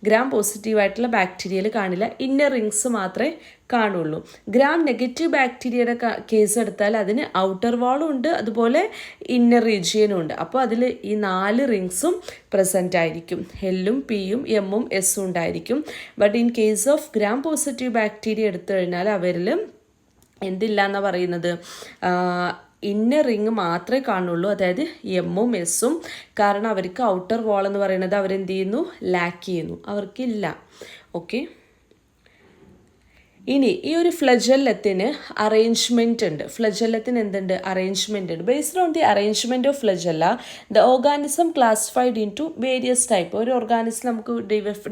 ഗ്രാം പോസിറ്റീവ് ആയിട്ടുള്ള ബാക്ടീരിയയിൽ കാണില്ല. ഇന്നർ റിങ്സ് മാത്രമേ കാണുള്ളൂ. ഗ്രാം നെഗറ്റീവ് ബാക്ടീരിയയുടെ കേസ് എടുത്താൽ അതിന് ഔട്ടർ വാളും ഉണ്ട്, അതുപോലെ ഇന്നർ റീജിയനും ഉണ്ട്. അപ്പോൾ അതിൽ ഈ 4 റിങ്സും പ്രസൻ്റ് ആയിരിക്കും. എല്ലും പിയും എമ്മും എസും ഉണ്ടായിരിക്കും. But in case of gram positive bacteria എടുത്തു കഴിഞ്ഞാൽ അവരിൽ എന്തില്ല എന്നാണ് പറയുന്നത്? ഇന്നർ റിങ് മാത്രമേ കാണുള്ളൂ. അതായത് എമ്മും എസും. കാരണം അവർക്ക് ഔട്ടർ വാൾ എന്ന് പറയുന്നത് അവരെന്ത് ചെയ്യുന്നു? ലാക്ക് ചെയ്യുന്നു, അവർക്കില്ല. ഓക്കെ. ഇനി ഈ ഒരു ഫ്ലജല്ലത്തിന് അറേഞ്ച്മെൻറ്റ് ഉണ്ട്. ഫ്ലജല്ലത്തിന് എന്തുണ്ട്? അറേഞ്ച്മെൻറ്റ് ഉണ്ട്. Based on the arrangement of flagella the organism classified into various type. ഒരു ഓർഗാനിസം നമുക്ക്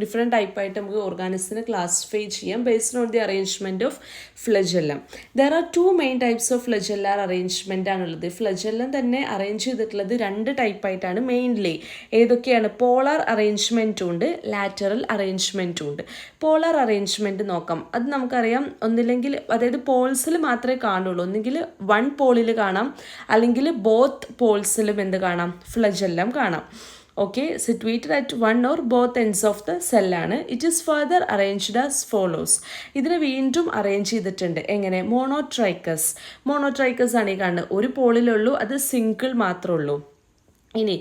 ഡിഫറെൻറ്റ് ടൈപ്പായിട്ട് നമുക്ക് ഓർഗാനിസത്തിനെ ക്ലാസിഫൈ ചെയ്യാം based on the arrangement of flagellum. There are 2 main types of flagellar arrangement ആണുള്ളത്. ഫ്ലജല്ലം തന്നെ arrange ചെയ്തിട്ടുള്ളത് 2 ടൈപ്പായിട്ടാണ് mainly. ഏതൊക്കെയാണ്? പോളാർ അറേഞ്ച്മെൻറ്റും ഉണ്ട്, ലാറ്ററൽ അറേഞ്ച്മെൻറ്റും ഉണ്ട്. പോളാർ അറേഞ്ച്മെൻറ്റ് നോക്കാം. അത് നമുക്കറിയാം, ഒന്നില്ലെങ്കിൽ അതായത് പോൾസിൽ മാത്രമേ കാണുള്ളൂ. ഒന്നുകിൽ 1 പോളിൽ കാണാം, അല്ലെങ്കിൽ ബോത്ത് പോൾസിലും എന്ത് കാണാം? ഫ്ലജല്ലം കാണാം. Okay, situated at 1 or both ends of the സെല്ലാണ്. It is further arranged as follows. ഇതിനെ വീണ്ടും അറേഞ്ച് ചെയ്തിട്ടുണ്ട്. എങ്ങനെ? മോണോട്രൈക്കസ്. മോണോട്രൈക്കസ് ആണ് ഈ കാണുന്നത്. ഒരു പോളിലുള്ളൂ, അത് സിംഗിൾ മാത്രമേ ഉള്ളൂ. ഇനി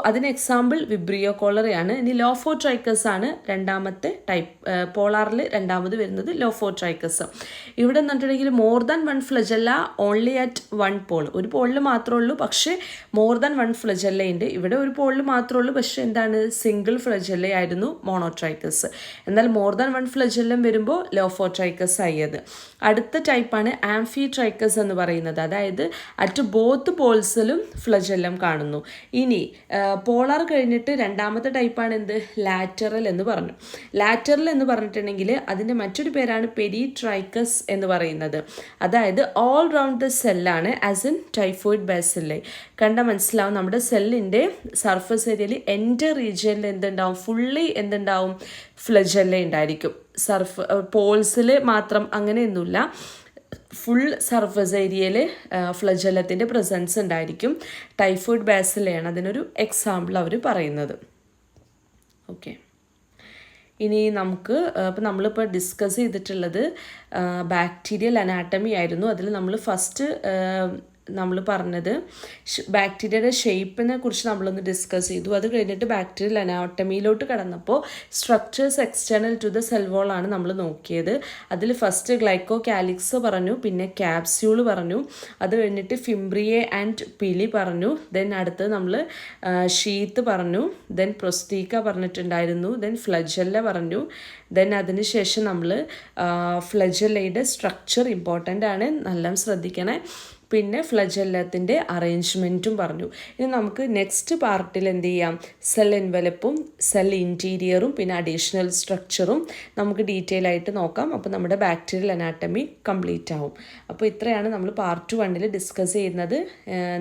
അതിന് എക്സാമ്പിൾ വിബ്രിയോ കോളറയാണ്. ഇനി ലോഫോട്രൈക്കസ് ആണ് രണ്ടാമത്തെ ടൈപ്പ്. പോളാറിൽ രണ്ടാമത് വരുന്നത് ലോഫോട്രൈക്കസ്. ഇവിടെ എന്ന് പറഞ്ഞിട്ടുണ്ടെങ്കിൽ more than 1 flagella only at 1 pole. ഒരു പോളിൽ മാത്രമേ ഉള്ളൂ, പക്ഷേ മോർ ദാൻ 1 ഫ്ലജല്ല ഉണ്ട്. ഇവിടെ ഒരു പോളിൽ മാത്രമേ ഉള്ളൂ, പക്ഷേ എന്താണ്? സിംഗിൾ ഫ്ലജല്ല ആയിരുന്നു മോണോട്രൈക്കസ്. എന്നാൽ മോർ ദാൻ 1 ഫ്ലജല്ലം വരുമ്പോൾ ലോഫോട്രൈക്കസ് ആയത്. അടുത്ത ടൈപ്പാണ് ആംഫിട്രൈക്കസ് എന്ന് പറയുന്നത്. അതായത് അറ്റ് ബോത്ത് പോൾസിലും ഫ്ലജല്ലം കാണുന്നു. ഇനി പോളാർ കഴിഞ്ഞിട്ട് രണ്ടാമത്തെ ടൈപ്പാണ് എന്ത്? ലാറ്ററൽ എന്ന് പറഞ്ഞു. ലാറ്ററൽ എന്ന് പറഞ്ഞിട്ടുണ്ടെങ്കിൽ അതിൻ്റെ മറ്റൊരു പേരാണ് പെരിട്രൈക്കസ് എന്ന് പറയുന്നത്. അതായത് ഓൾ റൗണ്ട് ദ സെല്ലാണ്, ആസ് ഇൻ ടൈഫോയിഡ് ബാസില്ലി. കണ്ടാൽ മനസ്സിലാവും, നമ്മുടെ സെല്ലിൻ്റെ സർഫസ് ഏരിയയിൽ എൻ്റെ റീജിയനിൽ എന്തുണ്ടാവും? ഫുള്ളി എന്തുണ്ടാവും? ഫ്ലജല്ല ഉണ്ടായിരിക്കും. പോൾസിൽ മാത്രം അങ്ങനെയൊന്നുമില്ല. ഫുൾ സർഫസ് ഏരിയയിൽ ഫ്ലജല്ലത്തിൻ്റെ പ്രസൻസ് ഉണ്ടായിരിക്കും. ടൈഫോയിഡ് ബാസിലയാണ് അതിനൊരു എക്സാമ്പിൾ അവർ പറയുന്നത്. ഓക്കെ, ഇനി നമുക്ക് നമ്മളിപ്പോൾ ഡിസ്കസ് ചെയ്തിട്ടുള്ളത് ബാക്ടീരിയൽ അനാട്ടമി ആയിരുന്നു. അതിൽ നമ്മൾ ഫസ്റ്റ് നമ്മൾ പറഞ്ഞത് ബാക്ടീരിയയുടെ ഷേപ്പിനെ കുറിച്ച് നമ്മളൊന്ന് ഡിസ്കസ് ചെയ്തു. അത് കഴിഞ്ഞിട്ട് ബാക്ടീരിയൽ അനാട്ടമിയിലോട്ട് കടന്നപ്പോൾ structures external to the cell wall ആണ് നമ്മൾ നോക്കിയത്. അതിൽ ഫസ്റ്റ് ഗ്ലൈക്കോ കാലിക്സ് പറഞ്ഞു, പിന്നെ ക്യാപ്സ്യൂൾ പറഞ്ഞു, അത് കഴിഞ്ഞിട്ട് ഫിംബ്രിയെ ആൻഡ് പിലി പറഞ്ഞു, ദെൻ അടുത്തത് നമ്മൾ ഷീത്ത് പറഞ്ഞു, ദെൻ പ്രൊസ്റ്റീക്ക പറഞ്ഞിട്ടുണ്ടായിരുന്നു, ദെൻ ഫ്ലജല്ല പറഞ്ഞു, ദെൻ അതിനുശേഷം നമ്മൾ ഫ്ലജല്ലയുടെ സ്ട്രക്ചർ ഇമ്പോർട്ടൻ്റ് ആണ്, നല്ല ശ്രദ്ധിക്കണേ. പിന്നെ ഫ്ലജല്ലത്തിൻ്റെ അറേഞ്ച്മെൻറ്റും പറഞ്ഞു. ഇനി നമുക്ക് നെക്സ്റ്റ് പാർട്ടിൽ എന്ത് ചെയ്യാം? സെൽ എൻവലപ്പും സെൽ ഇൻറ്റീരിയറും പിന്നെ അഡീഷണൽ സ്ട്രക്ചറും നമുക്ക് ഡീറ്റെയിൽ ആയിട്ട് നോക്കാം. അപ്പോൾ നമ്മുടെ ബാക്ടീരിയൽ അനാട്ടമി കംപ്ലീറ്റ് ആവും. അപ്പോൾ ഇത്രയാണ് നമ്മൾ പാർട്ട് 1 ഡിസ്കസ് ചെയ്യുന്നത്.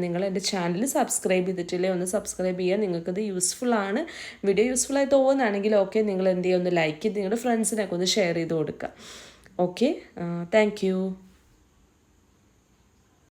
നിങ്ങൾ എൻ്റെ ചാനൽ സബ്സ്ക്രൈബ് ചെയ്തിട്ടില്ലേ? ഒന്ന് സബ്സ്ക്രൈബ് ചെയ്യുക. നിങ്ങൾക്കത് യൂസ്ഫുൾ ആണ്. വീഡിയോ യൂസ്ഫുൾ ആയി തോന്നുകയാണെങ്കിൽ ഓക്കെ, നിങ്ങൾ എന്ത് ചെയ്യുക? ഒന്ന് ലൈക്ക് ചെയ്ത് നിങ്ങളുടെ ഫ്രണ്ട്സിനൊക്കെ ഒന്ന് ഷെയർ ചെയ്ത് കൊടുക്കുക. Okay, thank you.